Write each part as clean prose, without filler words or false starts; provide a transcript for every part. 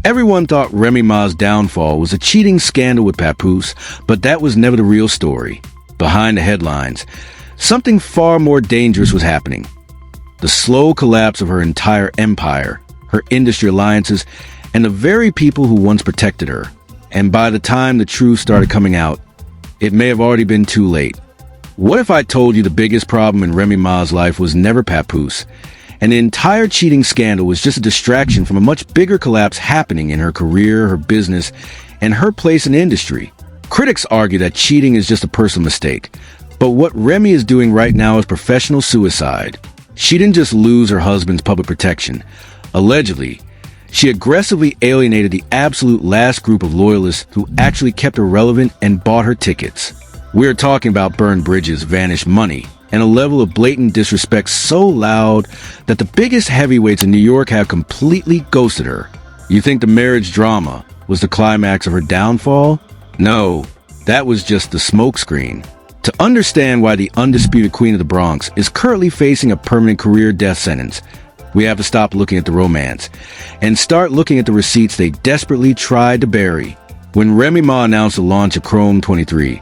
Everyone thought Remy Ma's downfall was a cheating scandal with Papoose, but that was never the real story. Behind the headlines, something far more dangerous was happening. The slow collapse of her entire empire, her industry alliances, and the very people who once protected her. And by the time the truth started coming out, it may have already been too late. What if I told you the biggest problem in Remy Ma's life was never Papoose, and the entire cheating scandal was just a distraction from a much bigger collapse happening in her career, her business, and her place in the industry? Critics argue that cheating is just a personal mistake, but what Remy is doing right now is professional suicide. She didn't just lose her husband's public protection. Allegedly, she aggressively alienated the absolute last group of loyalists who actually kept her relevant and bought her tickets. We're talking about burned bridges, vanished money, and a level of blatant disrespect so loud that the biggest heavyweights in New York have completely ghosted her. You think the marriage drama was the climax of her downfall? No, that was just the smokescreen. To understand why the undisputed Queen of the Bronx is currently facing a permanent career death sentence, we have to stop looking at the romance and start looking at the receipts they desperately tried to bury. When Remy Ma announced the launch of Chrome 23,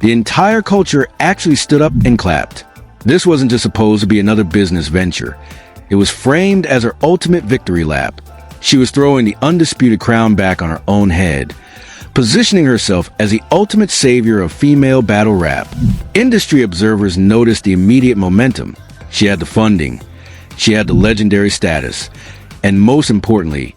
the entire culture actually stood up and clapped. This wasn't just supposed to be another business venture. It was framed as her ultimate victory lap. She was throwing the undisputed crown back on her own head, positioning herself as the ultimate savior of female battle rap. Industry observers noticed the immediate momentum. She had the funding, she had the legendary status, and most importantly,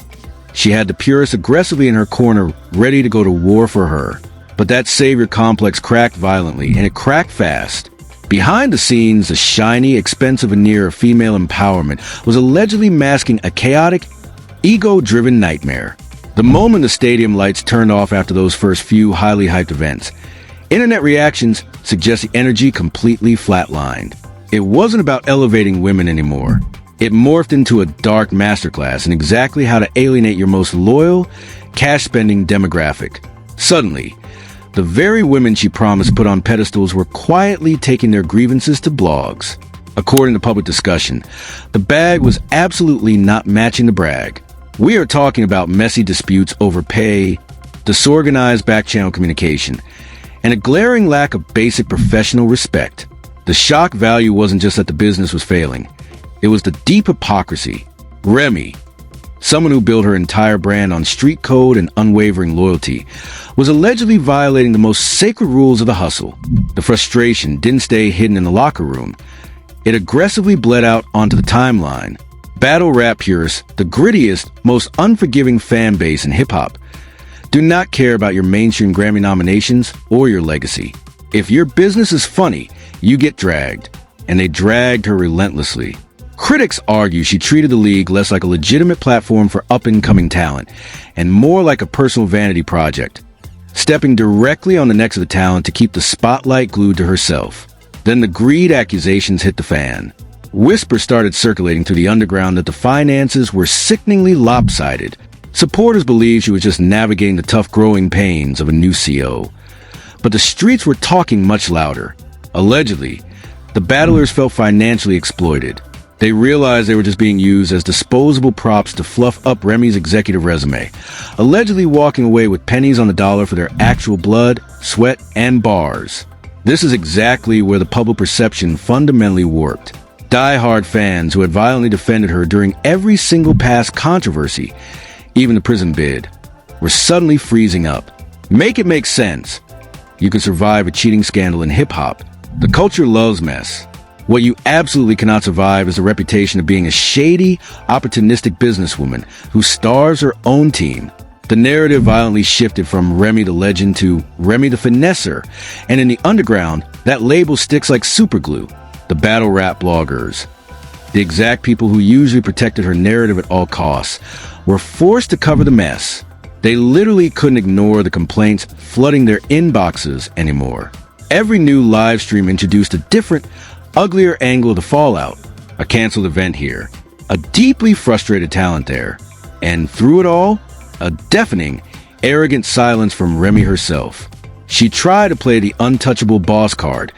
she had the purists aggressively in her corner, ready to go to war for her. But that savior complex cracked violently, and it cracked fast. Behind the scenes, the shiny, expensive veneer of female empowerment was allegedly masking a chaotic, ego-driven nightmare. The moment the stadium lights turned off after those first few highly hyped events, internet reactions suggest the energy completely flatlined. It wasn't about elevating women anymore. It morphed into a dark masterclass in exactly how to alienate your most loyal, cash-spending demographic. Suddenly, the very women she promised put on pedestals were quietly taking their grievances to blogs. According to public discussion, the bag was absolutely not matching the brag. We are talking about messy disputes over pay, disorganized back-channel communication, and a glaring lack of basic professional respect. The shock value wasn't just that the business was failing. It was the deep hypocrisy. Remy, someone who built her entire brand on street code and unwavering loyalty, was allegedly violating the most sacred rules of the hustle. The frustration didn't stay hidden in the locker room. It aggressively bled out onto the timeline. Battle rap purists, the grittiest, most unforgiving fan base in hip-hop, do not care about your mainstream Grammy nominations or your legacy. If your business is funny, you get dragged, and they dragged her relentlessly. Critics argue she treated the league less like a legitimate platform for up-and-coming talent, and more like a personal vanity project, stepping directly on the necks of the talent to keep the spotlight glued to herself. Then the greed accusations hit the fan. Whispers started circulating through the underground that the finances were sickeningly lopsided. Supporters believed she was just navigating the tough growing pains of a new CO. But the streets were talking much louder. Allegedly, the battlers felt financially exploited. They realized they were just being used as disposable props to fluff up Remy's executive resume, allegedly walking away with pennies on the dollar for their actual blood, sweat, and bars. This is exactly where the public perception fundamentally warped. Die-hard fans who had violently defended her during every single past controversy, even the prison bid, were suddenly freezing up. Make it make sense. You can survive a cheating scandal in hip-hop. The culture loves mess. What you absolutely cannot survive is the reputation of being a shady, opportunistic businesswoman who stars her own team. The narrative violently shifted from Remy the legend to Remy the finesser, and in the underground, that label sticks like superglue. The battle rap bloggers, the exact people who usually protected her narrative at all costs, were forced to cover the mess. They literally couldn't ignore the complaints flooding their inboxes anymore. Every new live stream introduced a different, uglier angle of the fallout. A canceled event here, a deeply frustrated talent there, and through it all, a deafening, arrogant silence from Remy herself. She tried to play the untouchable boss card,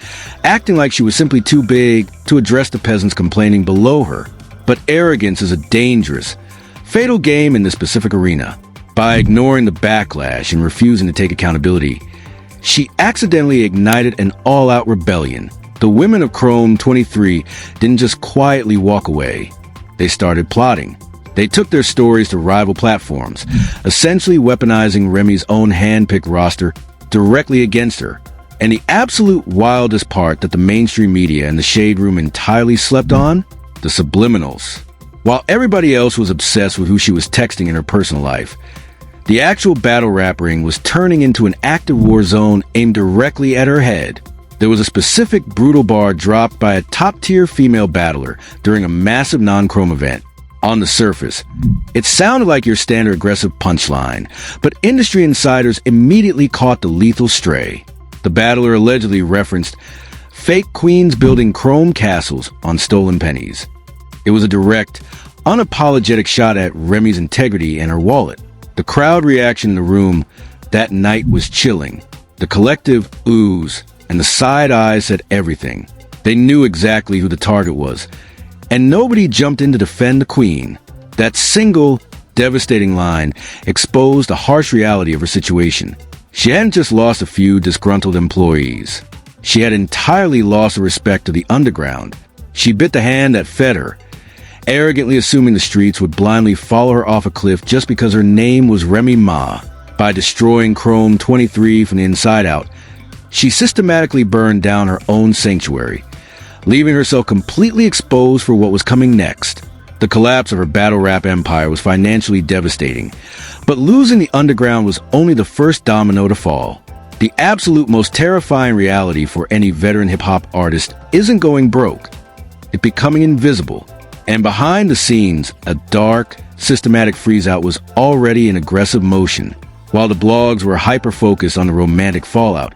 acting like she was simply too big to address the peasants complaining below her. But arrogance is a dangerous, fatal game in this specific arena. By ignoring the backlash and refusing to take accountability, she accidentally ignited an all-out rebellion. The women of Chrome 23 didn't just quietly walk away. They started plotting. They took their stories to rival platforms, essentially weaponizing Remy's own hand-picked roster directly against her. And the absolute wildest part that the mainstream media and the Shade Room entirely slept on? The subliminals. While everybody else was obsessed with who she was texting in her personal life, the actual battle rap ring was turning into an active war zone aimed directly at her head. There was a specific brutal bar dropped by a top-tier female battler during a massive non-Chrome event. On the surface, it sounded like your standard aggressive punchline, but industry insiders immediately caught the lethal stray. The battler allegedly referenced fake queens building chrome castles on stolen pennies. It was a direct, unapologetic shot at Remy's integrity and her wallet. The crowd reaction in the room that night was chilling. The collective oohs and the side eyes said everything. They knew exactly who the target was, and nobody jumped in to defend the queen. That single, devastating line exposed the harsh reality of her situation. She hadn't just lost a few disgruntled employees. She had entirely lost the respect of the underground. She bit the hand that fed her, arrogantly assuming the streets would blindly follow her off a cliff just because her name was Remy Ma. By destroying Chrome 23 from the inside out, she systematically burned down her own sanctuary, leaving herself completely exposed for what was coming next. The collapse of her battle rap empire was financially devastating, but losing the underground was only the first domino to fall. The absolute most terrifying reality for any veteran hip-hop artist isn't going broke. It's becoming invisible. And behind the scenes, a dark, systematic freeze-out was already in aggressive motion. While the blogs were hyper-focused on the romantic fallout,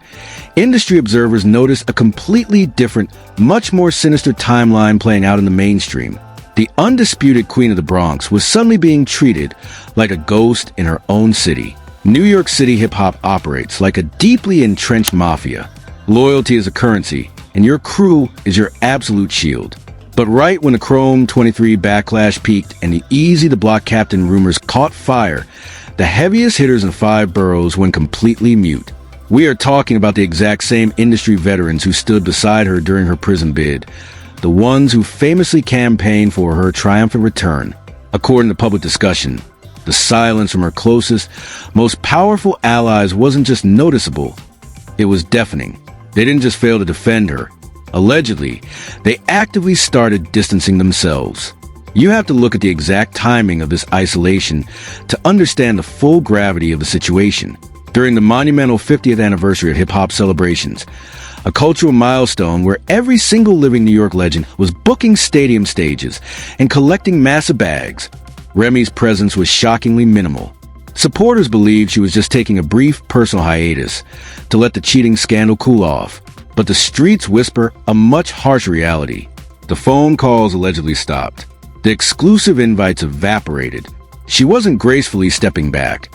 industry observers noticed a completely different, much more sinister timeline playing out in the mainstream. The undisputed Queen of the Bronx was suddenly being treated like a ghost in her own city. New York City hip-hop operates like a deeply entrenched mafia. Loyalty is a currency, and your crew is your absolute shield. But right when the Chrome 23 backlash peaked and the Easy the Block Captain rumors caught fire, the heaviest hitters in 5 boroughs went completely mute. We are talking about the exact same industry veterans who stood beside her during her prison bid, the ones who famously campaigned for her triumphant return. According to public discussion, the silence from her closest, most powerful allies wasn't just noticeable, it was deafening. They didn't just fail to defend her. Allegedly, they actively started distancing themselves. You have to look at the exact timing of this isolation to understand the full gravity of the situation. During the monumental 50th anniversary of hip-hop celebrations, a cultural milestone where every single living New York legend was booking stadium stages and collecting massive bags, Remy's presence was shockingly minimal. Supporters believed she was just taking a brief personal hiatus to let the cheating scandal cool off. But the streets whisper a much harsher reality. The phone calls allegedly stopped. The exclusive invites evaporated. She wasn't gracefully stepping back.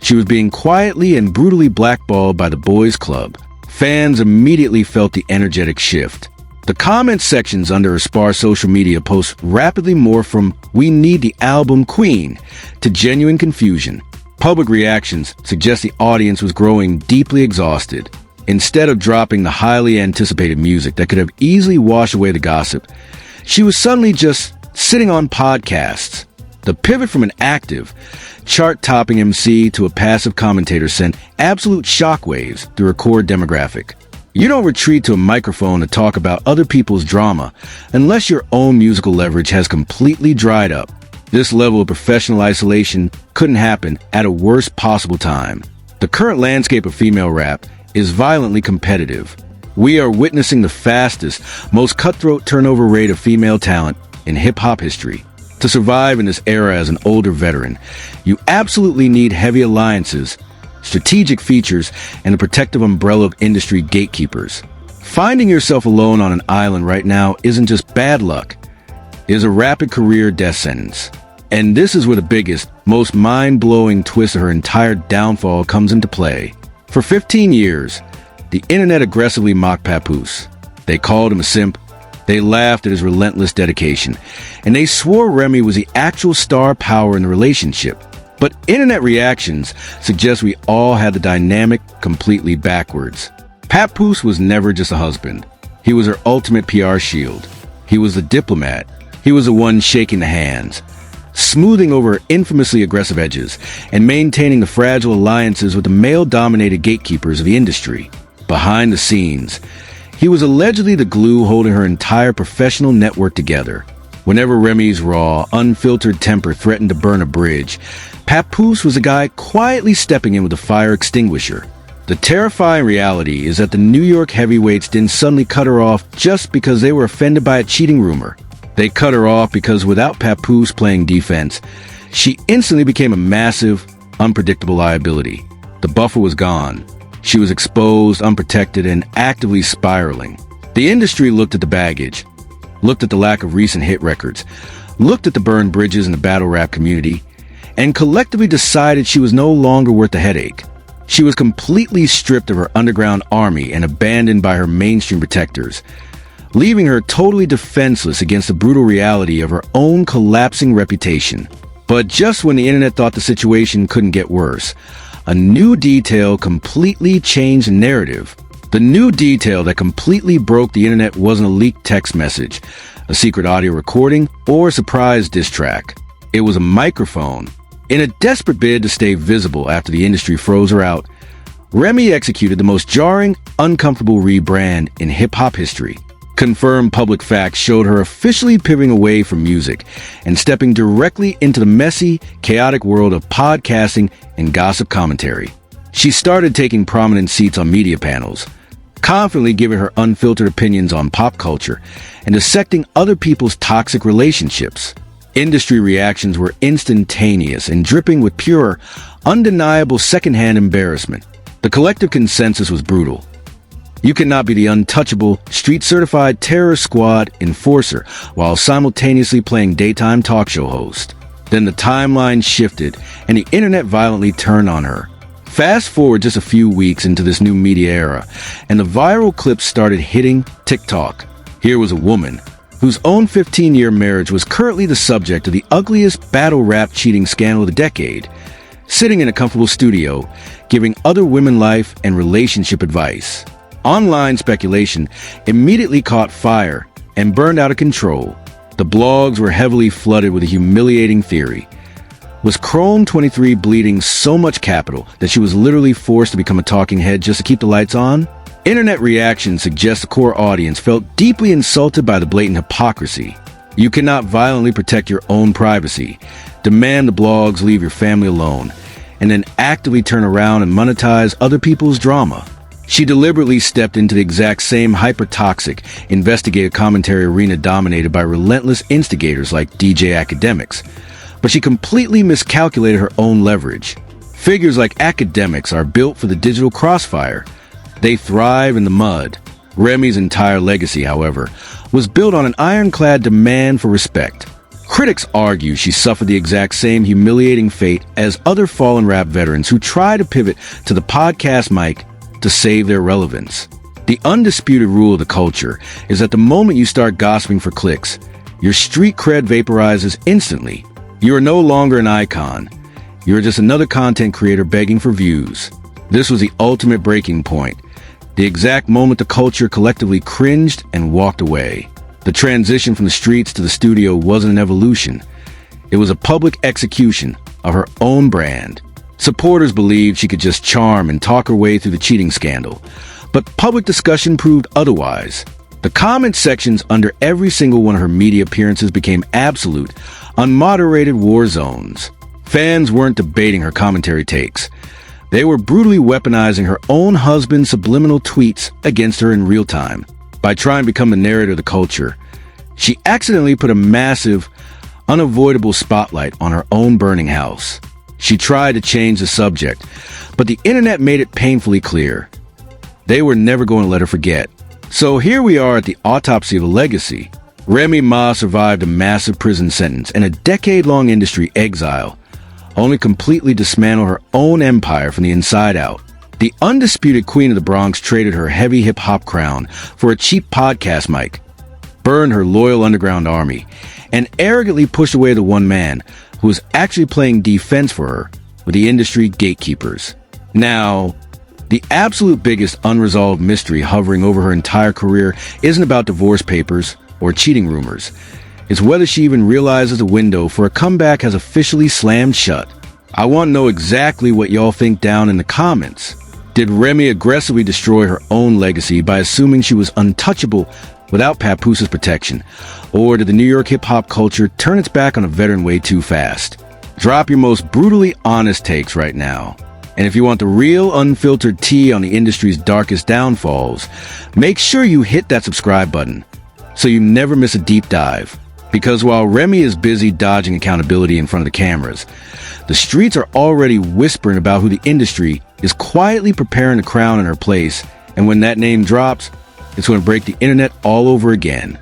She was being quietly and brutally blackballed by the boys' club. Fans immediately felt the energetic shift. The comment sections under her sparse social media posts rapidly morphed from "We need the album Queen" to genuine confusion. Public reactions suggest the audience was growing deeply exhausted. Instead of dropping the highly anticipated music that could have easily washed away the gossip, she was suddenly just sitting on podcasts. The pivot from an active, chart-topping MC to a passive commentator sent absolute shockwaves through her core demographic. You don't retreat to a microphone to talk about other people's drama unless your own musical leverage has completely dried up. This level of professional isolation couldn't happen at a worst possible time. The current landscape of female rap is violently competitive. We are witnessing the fastest, most cutthroat turnover rate of female talent in hip-hop history. To survive in this era as an older veteran, you absolutely need heavy alliances, strategic features, and a protective umbrella of industry gatekeepers. Finding yourself alone on an island right now isn't just bad luck. It is a rapid career death sentence. And this is where the biggest, most mind-blowing twist of her entire downfall comes into play. For 15 years, the internet aggressively mocked Papoose. They called him a simp, they laughed at his relentless dedication, and they swore Remy was the actual star power in the relationship. But internet reactions suggest we all had the dynamic completely backwards. Papoose was never just a husband. He was her ultimate PR shield. He was the diplomat. He was the one shaking the hands, smoothing over her infamously aggressive edges, and maintaining the fragile alliances with the male-dominated gatekeepers of the industry. Behind the scenes, he was allegedly the glue holding her entire professional network together. Whenever Remy's raw, unfiltered temper threatened to burn a bridge, Papoose was the guy quietly stepping in with a fire extinguisher. The terrifying reality is that the New York heavyweights didn't suddenly cut her off just because they were offended by a cheating rumor. They cut her off because without Papoose playing defense, she instantly became a massive, unpredictable liability. The buffer was gone. She was exposed, unprotected, and actively spiraling. The industry looked at the baggage, looked at the lack of recent hit records, looked at the burned bridges in the battle rap community, and collectively decided she was no longer worth the headache. She was completely stripped of her underground army and abandoned by her mainstream protectors, leaving her totally defenseless against the brutal reality of her own collapsing reputation. But just when the internet thought the situation couldn't get worse, a new detail completely changed the narrative. The new detail that completely broke the internet wasn't a leaked text message, a secret audio recording, or a surprise diss track. It was a microphone. In a desperate bid to stay visible after the industry froze her out, Remy executed the most jarring, uncomfortable rebrand in hip-hop history. Confirmed public facts showed her officially pivoting away from music and stepping directly into the messy, chaotic world of podcasting and gossip commentary. She started taking prominent seats on media panels, confidently giving her unfiltered opinions on pop culture and dissecting other people's toxic relationships. Industry reactions were instantaneous and dripping with pure, undeniable secondhand embarrassment. The collective consensus was brutal. You cannot be the untouchable, street-certified terror squad enforcer while simultaneously playing daytime talk show host. Then the timeline shifted and the internet violently turned on her. Fast forward just a few weeks into this new media era, and the viral clips started hitting TikTok. Here was a woman whose own 15-year marriage was currently the subject of the ugliest battle rap cheating scandal of the decade, sitting in a comfortable studio, giving other women life and relationship advice. Online speculation immediately caught fire and burned out of control. The blogs were heavily flooded with a humiliating theory. Was Chrome 23 bleeding so much capital that she was literally forced to become a talking head just to keep the lights on? Internet reactions suggest the core audience felt deeply insulted by the blatant hypocrisy. You cannot violently protect your own privacy, demand the blogs leave your family alone, and then actively turn around and monetize other people's drama. She deliberately stepped into the exact same hyper-toxic, investigative commentary arena dominated by relentless instigators like DJ academics, but she completely miscalculated her own leverage. Figures like academics are built for the digital crossfire. They thrive in the mud. Remy's entire legacy, however, was built on an ironclad demand for respect. Critics argue she suffered the exact same humiliating fate as other fallen rap veterans who try to pivot to the podcast mic to save their relevance. The undisputed rule of the culture is that the moment you start gossiping for clicks, your street cred vaporizes instantly. You are no longer an icon. You are just another content creator begging for views. This was the ultimate breaking point. The exact moment the culture collectively cringed and walked away. The transition from the streets to the studio wasn't an evolution. It was a public execution of her own brand. Supporters believed she could just charm and talk her way through the cheating scandal, but public discussion proved otherwise. The comment sections under every single one of her media appearances became absolute, unmoderated war zones. Fans weren't debating her commentary takes. They were brutally weaponizing her own husband's subliminal tweets against her in real time. By trying to become the narrator of the culture, she accidentally put a massive, unavoidable spotlight on her own burning house. She tried to change the subject, but the internet made it painfully clear. They were never going to let her forget. So here we are at the autopsy of a legacy. Remy Ma survived a massive prison sentence and a decade-long industry exile, only completely dismantle her own empire from the inside out. The undisputed queen of the Bronx traded her heavy hip-hop crown for a cheap podcast mic, burned her loyal underground army, and arrogantly pushed away the one man, who was actually playing defense for her with the industry gatekeepers. Now, the absolute biggest unresolved mystery hovering over her entire career isn't about divorce papers or cheating rumors. It's whether she even realizes the window for a comeback has officially slammed shut. I want to know exactly what y'all think down in the comments. Did Remy aggressively destroy her own legacy by assuming she was untouchable without Papoose's protection? Or did the New York hip-hop culture turn its back on a veteran way too fast? Drop your most brutally honest takes right now. And if you want the real unfiltered tea on the industry's darkest downfalls, make sure you hit that subscribe button so you never miss a deep dive. Because while Remy is busy dodging accountability in front of the cameras, the streets are already whispering about who the industry is quietly preparing to crown in her place, and when that name drops, it's going to break the internet all over again.